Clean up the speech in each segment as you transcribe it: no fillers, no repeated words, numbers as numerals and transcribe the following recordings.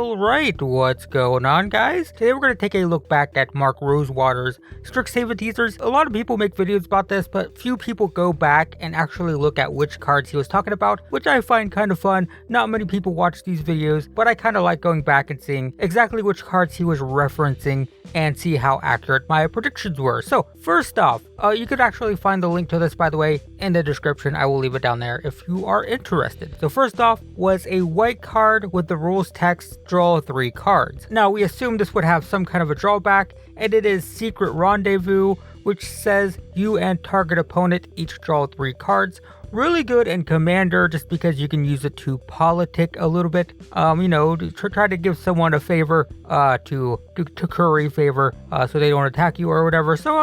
Alright, what's going on, guys? Today we're going to take a look back at Mark Rosewater's Strixhaven teasers. A lot of people make videos about this, but few people go back and actually look at which cards he was talking about, which I find kind of fun. Not many people watch these videos, but I kind of like going back and seeing exactly which cards he was referencing and see how accurate my predictions were. So first off, you could actually find the link to this, by the way, in the description. I will leave it down there if you are interested. So first off was a white card with the rules text, draw 3 cards. Now we assume this would have some kind of a drawback, and it is Secret Rendezvous, which says you and target opponent each draw 3 cards. Really good in Commander just because you can use it to politic a little bit, to try to give someone a favor, to curry favor, so they don't attack you or whatever. So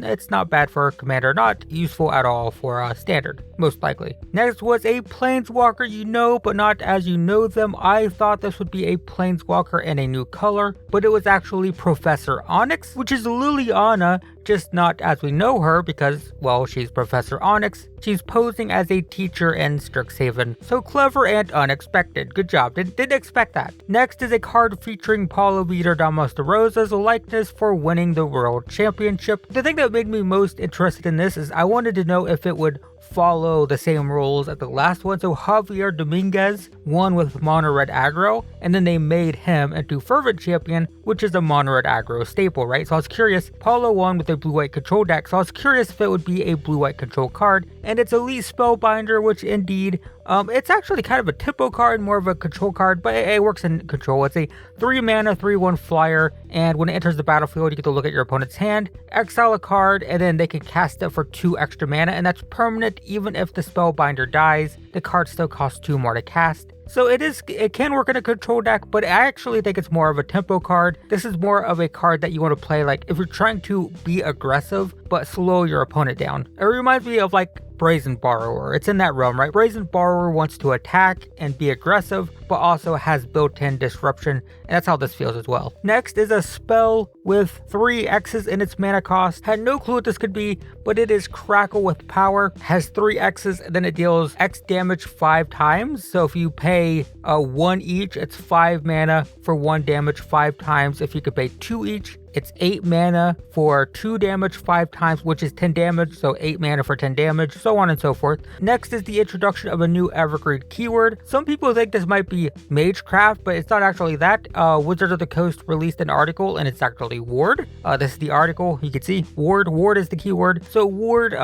it's not bad for Commander, not useful at all for Standard, most likely. Next was a Planeswalker but not as you know them. I thought this would be a Planeswalker in a new color, but it was actually Professor Onyx, which is Liliana, just not as we know her because, well, she's Professor Onyx. She's posing as a teacher in Strixhaven. So clever and unexpected. Good job. Didn't expect that. Next is a card featuring Paulo Vitor Damos de Rosa's likeness for winning the World Championship. The thing that made me most interested in this is I wanted to know if it would follow the same rules as the last one. So Javier Dominguez won with mono red aggro, and then they made him into Fervent Champion, which is a mono red aggro staple, right? So I was curious. Paulo won with a blue-white control deck, so I was curious if it would be a blue-white control card. And it's Elite Spellbinder, which indeed, it's actually kind of a tempo card, more of a control card, but it works in control. It's a 3 mana, 3/1 flyer, and when it enters the battlefield, you get to look at your opponent's hand, exile a card, and then they can cast it for 2 extra mana, and that's permanent even if the Spellbinder dies. The card still costs 2 more to cast. So it can work in a control deck, but I actually think it's more of a tempo card. This is more of a card that you want to play like if you're trying to be aggressive but slow your opponent down. It reminds me of like Brazen Borrower. It's in that realm, right? Brazen Borrower wants to attack and be aggressive, but also has built-in disruption, and that's how this feels as well. Next is a spell with 3 X's in its mana cost. Had no clue what this could be, but it is Crackle with Power. Has 3 X's, and then it deals X damage 5 times. So if you pay 1 each, it's 5 mana for 1 damage 5 times. If you could pay 2 each, it's 8 mana for 2 damage 5 times, which is 10 damage, so 8 mana for 10 damage, so on and so forth. Next is the introduction of a new evergreen keyword. Some people think this might be Magecraft, but it's not actually that. Wizards of the Coast released an article, and it's actually Ward. This is the article. You can see Ward. Ward is the keyword. So Ward,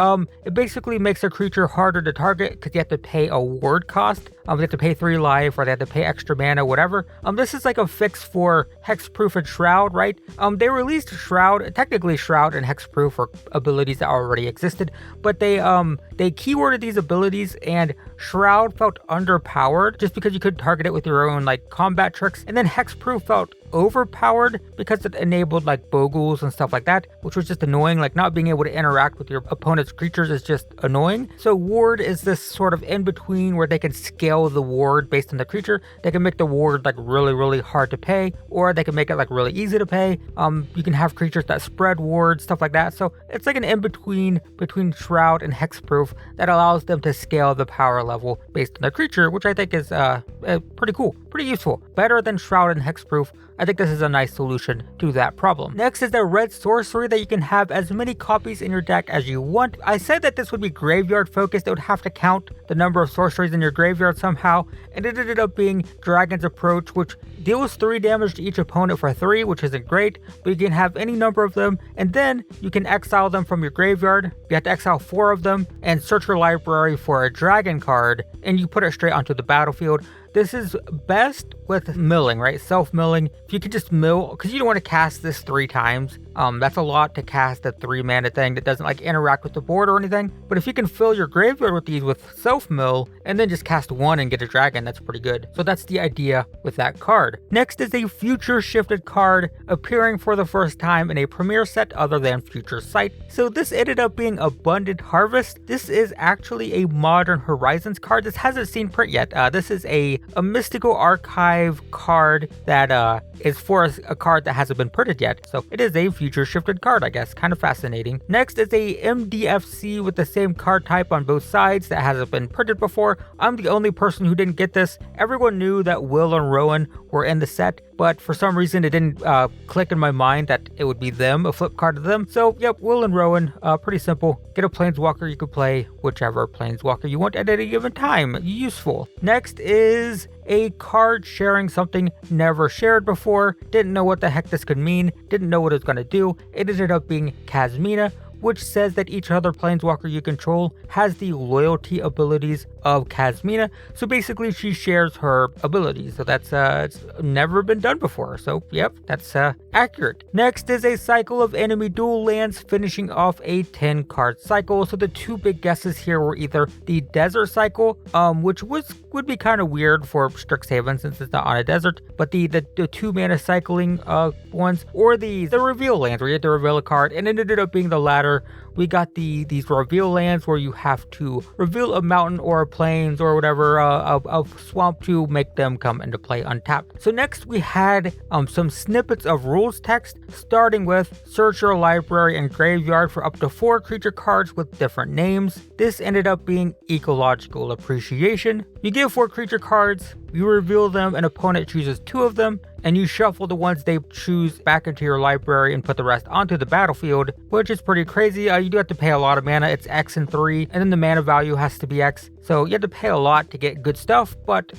it basically makes a creature harder to target because you have to pay a ward cost. They have to pay 3 life, or they have to pay extra mana, whatever. This is like a fix for Hexproof and Shroud, right? They released Shroud, technically Shroud and Hexproof for abilities that already existed, but they keyworded these abilities, and Shroud felt underpowered just because you could target it with your own like combat tricks, and then Hexproof felt overpowered because it enabled like Bogles and stuff like that, which was just annoying. Like not being able to interact with your opponent's creatures is just annoying. So Ward is this sort of in between where they can scale the ward based on the creature. They can make the ward like really hard to pay, or they can make it like really easy to pay. You can have creatures that spread wards, stuff like that. So it's like an in between Shroud and Hexproof that allows them to scale the power level based on the creature, which I think is pretty cool, pretty useful, better than Shroud and Hexproof. I think this is a nice solution to that problem. Next is the red sorcery that you can have as many copies in your deck as you want. I said that this would be graveyard focused. It would have to count the number of sorceries in your graveyard somehow, and it ended up being Dragon's Approach, which deals 3 damage to each opponent for 3, which isn't great, but you can have any number of them, and then you can exile them from your graveyard. You have to exile 4 of them and search your library for a dragon card, and you put it straight onto the battlefield. This is best with milling, right? Self-milling. If you could just mill, because you don't want to cast this 3 times. That's a lot to cast a 3 mana thing that doesn't like interact with the board or anything. But if you can fill your graveyard with these with self-mill and then just cast 1 and get a dragon, that's pretty good. So that's the idea with that card. Next is a future shifted card appearing for the first time in a premiere set other than Future Sight. So this ended up being Abundant Harvest. This is actually a Modern Horizons card. This hasn't seen print yet. This is a mystical archive 5 card that is for a card that hasn't been printed yet. So it is a future shifted card, I guess. Kind of fascinating. Next is a MDFC with the same card type on both sides that hasn't been printed before. I'm the only person who didn't get this. Everyone knew that Will and Rowan were in the set, but for some reason it didn't click in my mind that it would be them, a flip card of them. So yep, Will and Rowan, pretty simple. Get a planeswalker, you could play whichever planeswalker you want at any given time. Useful. Next is a card sharing something never shared before. Didn't know what the heck this could mean. Didn't know what it was going to do. It ended up being Kazmina, which says that each other planeswalker you control has the loyalty abilities of Kazmina. So basically she shares her abilities. So that's it's never been done before. So yep, that's accurate. Next is a cycle of enemy dual lands, finishing off a 10 card cycle. So the two big guesses here were either the desert cycle, which would be kind of weird for Strixhaven since it's not on a desert, but the 2 mana cycling ones, or the reveal lands where you have to reveal a card, and it ended up being the latter. We got these reveal lands where you have to reveal a mountain or a plains or whatever, a swamp to make them come into play untapped. So next we had some snippets of rules text, starting with search your library and graveyard for up to 4 creature cards with different names. This ended up being ecological appreciation. You give 4 creature cards, you reveal them, an opponent chooses 2 of them, and you shuffle the ones they choose back into your library and put the rest onto the battlefield, which is pretty crazy. You do have to pay a lot of mana. It's X and 3, and then the mana value has to be X. So you have to pay a lot to get good stuff, but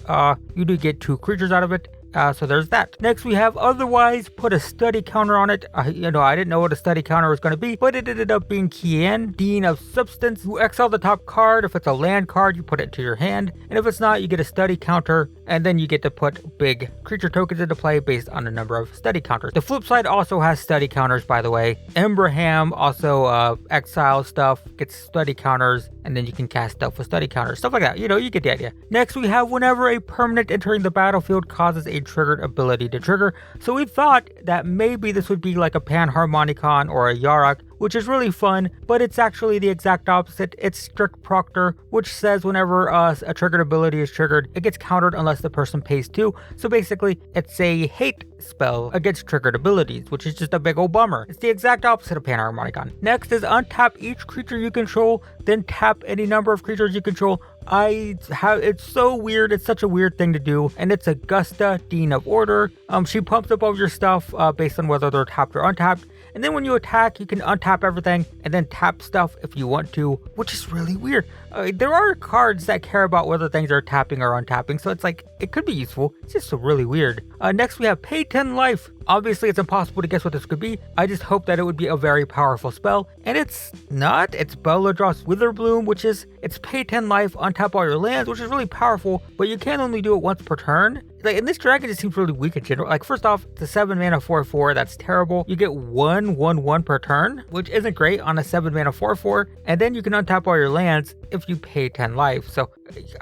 you do get 2 creatures out of it. So there's that. Next we have otherwise, put a study counter on it. I didn't know what a study counter was going to be, but it ended up being Kian, Dean of Substance. You exile the top card. If it's a land card, you put it to your hand, and if it's not, you get a study counter, and then you get to put big creature tokens into play based on the number of study counters. The flip side also has study counters, by the way. Embraham also exile stuff, gets study counters, and then you can cast stuff with study counters, stuff like that. You get the idea. Next we have whenever a permanent entering the battlefield causes a triggered ability to trigger. So we thought that maybe this would be like a Panharmonicon or a Yarok, which is really fun, but it's actually the exact opposite. It's Strict Proctor, which says whenever a triggered ability is triggered, it gets countered unless the person pays 2. So basically, it's a hate spell against triggered abilities, which is just a big old bummer. It's the exact opposite of Panharmonicon. Next is untap each creature you control, then tap any number of creatures you control. It's so weird. It's such a weird thing to do, and it's Augusta, Dean of Order. She pumps up all your stuff based on whether they're tapped or untapped. And then when you attack, you can untap everything and then tap stuff if you want to, which is really weird. There are cards that care about whether things are tapping or untapping, so it's like, it could be useful. It's just really weird. Next we have Pay 10 Life. Obviously, it's impossible to guess what this could be. I just hope that it would be a very powerful spell, and it's not. It's Beladros Witherbloom, which is, it's Pay 10 Life, untap all your lands, which is really powerful, but you can only do it once per turn. And this dragon just seems really weak in general. Like, first off, it's a 7 mana 4/4, that's terrible. You get 1/1/1 per turn, which isn't great on a 7 mana 4/4, and then you can untap all your lands if you pay 10 life. So,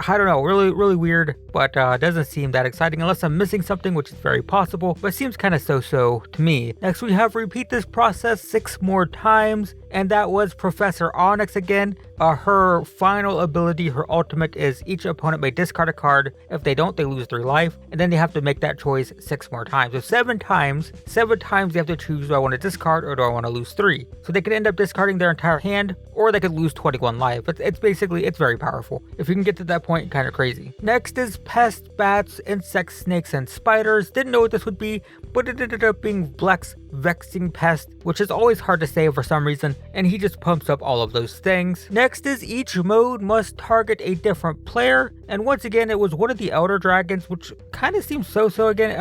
I don't know, really weird, but doesn't seem that exciting unless I'm missing something, which is very possible, but seems kind of so-so to me. Next, we have repeat this process 6 more times, and that was Professor Onyx again. Her final ability, her ultimate, is each opponent may discard a card. If they don't, they lose 3 life, and then they have to make that choice 6 more times. So 7 times they have to choose, do I want to discard or do I want to lose 3? So they could end up discarding their entire hand, or they could lose 21 life. It's basically, it's very powerful. If you can get to that point, kind of crazy. Next is Pests, Bats, Insects, Snakes, and Spiders. Didn't know what this would be, but it ended up being Blex Vexing Pest, which is always hard to say for some reason, and he just pumps up all of those things. Next is each mode must target a different player, and once again it was one of the Elder Dragons, which kind of seems so again.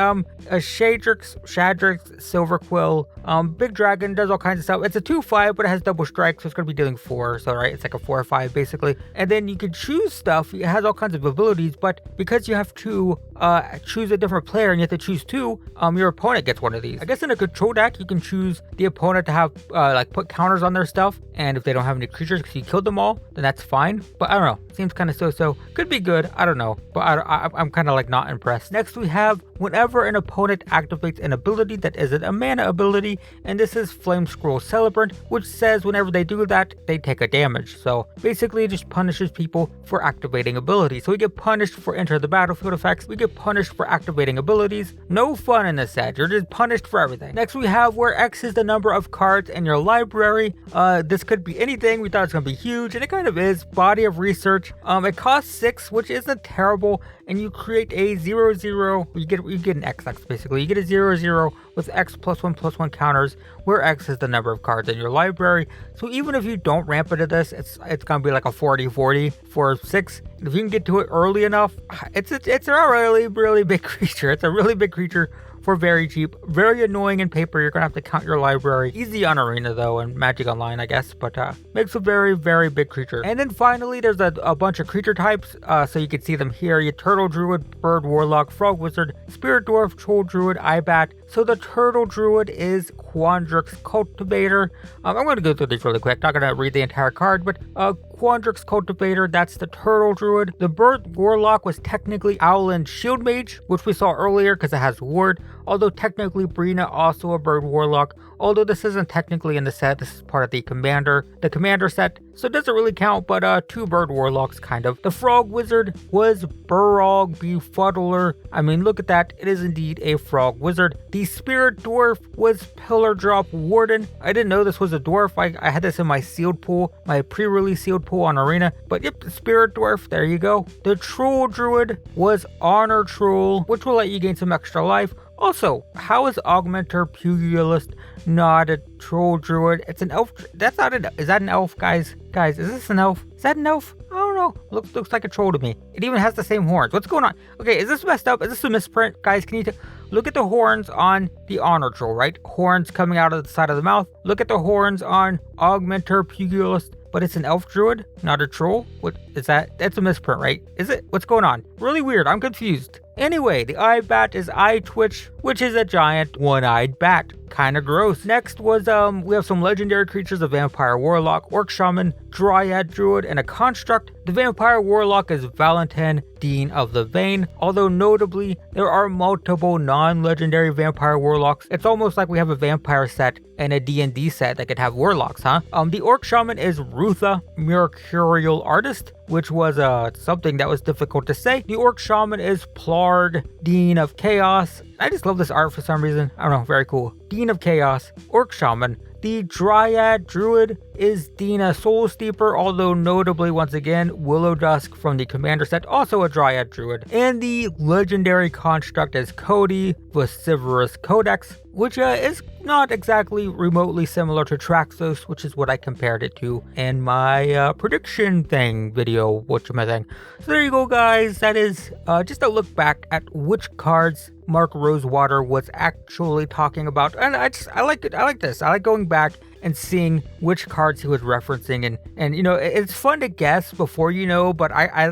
A Shadrix, Silverquill, big dragon, does all kinds of stuff. It's a 2/5, but it has double strike, so it's going to be dealing 4, so right, it's like a 4/5 basically. And then you can choose stuff. It has all kinds of abilities, but because you have to choose a different player and you have to choose 2, your opponent gets one of these. I guess in a control deck, you can choose the opponent to have put counters on their stuff, and if they don't have any creatures because you killed them all, then that's fine. But I don't know, seems kind of so. Could be good, I don't know, but I'm kind of like not impressed. Next we have whenever an opponent activates an ability that isn't a mana ability, and this is Flame Scroll Celebrant, which says whenever they do that, they take a damage. So basically it just punishes people for activating abilities. So we get punished for enter the battlefield effects, we get punished for activating abilities. No fun in this set, you're just punished for everything. Next we have where X is the number of cards in your library. This could be anything. We thought it's gonna be huge, and it kind of is. Body of research. It costs 6, which isn't terrible, and you create a 0/0. You get an XX basically. You get a 0/0 with X +1/+1 counters, where X is the number of cards in your library. So even if you don't ramp into this, it's gonna be like a 40/40 for 6. If you can get to it early enough, it's a really big creature. It's a really big creature for very cheap. Very annoying in paper. You're gonna have to count your library. Easy on Arena though, and Magic Online, I guess, but makes a very big creature. And then finally, there's a bunch of creature types, so you can see them here. You Turtle Druid, Bird Warlock, Frog Wizard, Spirit Dwarf, Troll Druid, Ibat. So the Turtle Druid is Quandrix Cultivator. I'm going to go through these really quick. Not going to read the entire card, but Quandrix Cultivator, that's the Turtle Druid. The Bird Warlock was technically Owlin Shield Mage, which we saw earlier because it has Ward. Although technically Brina also a Bird Warlock. Although this isn't technically in the set, this is part of the Commander set. So it doesn't really count, but 2 Bird Warlocks kind of. The Frog Wizard was Burrog Befuddler. I mean, look at that. It is indeed a Frog Wizard. The Spirit Dwarf was Pillar Drop Warden. I didn't know this was a dwarf. I had this in my sealed pool, my pre-release sealed pool on Arena. But yep, the Spirit Dwarf, there you go. The Troll Druid was Honor Troll, which will let you gain some extra life. Also, how is Augmenter Pugilist not a Troll Druid? It's an elf. That's not an. Is that an elf, guys? Guys, is this an elf? Is that an elf? I don't know. Looks like a troll to me. It even has the same horns. What's going on? Okay, is this messed up? Is this a misprint? Guys, can you look at the horns on the Honor Troll, right? Horns coming out of the side of the mouth. Look at the horns on Augmenter Pugilist. But it's an elf druid, not a troll. What is that? That's a misprint, right? Is it? What's going on? Really weird. I'm confused. Anyway, the Ibat is Eye Twitch, which is a giant one-eyed bat. Kinda gross. Next was, we have some legendary creatures, a Vampire Warlock, Orc Shaman, Dryad Druid, and a Construct. The Vampire Warlock is Valentin, Dean of the Vein. Although notably, there are multiple non-legendary Vampire Warlocks. It's almost like we have a Vampire set and a D&D set that could have Warlocks, huh? The Orc Shaman is Rutha, Mercurial Artist, which was something that was difficult to say. The Orc Shaman is Plard, Dean of Chaos. I just love this art for some reason. I don't know, very cool. Dean of Chaos, Orc Shaman. The Dryad Druid is Dina Soul Steeper, although notably once again Willow Dusk from the Commander set, also a Dryad Druid. And the legendary construct is Cody Vociferous Codex, which is not exactly remotely similar to Traxos, which is what I compared it to in my prediction thing video, whatchamacallit. So there you go, guys. That is just a look back at which cards Mark Rosewater was actually talking about. And I like it. I like this. I like going back and seeing which cards he was referencing, and you know, it's fun to guess before you know, but I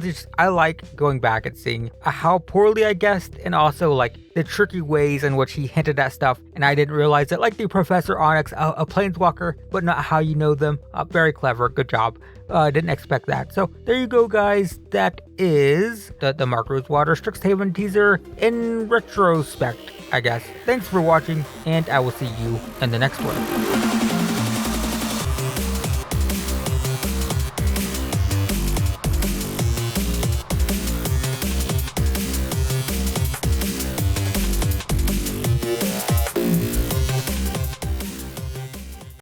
like going back and seeing how poorly I guessed, and also like the tricky ways in which he hinted at stuff and I didn't realize it, like the Professor Onyx, a planeswalker, but not how you know them. Very clever, good job. Didn't expect that. So there you go, guys. That is the Mark Rosewater Strixhaven teaser in retrospect, I guess. Thanks for watching, and I will see you in the next one.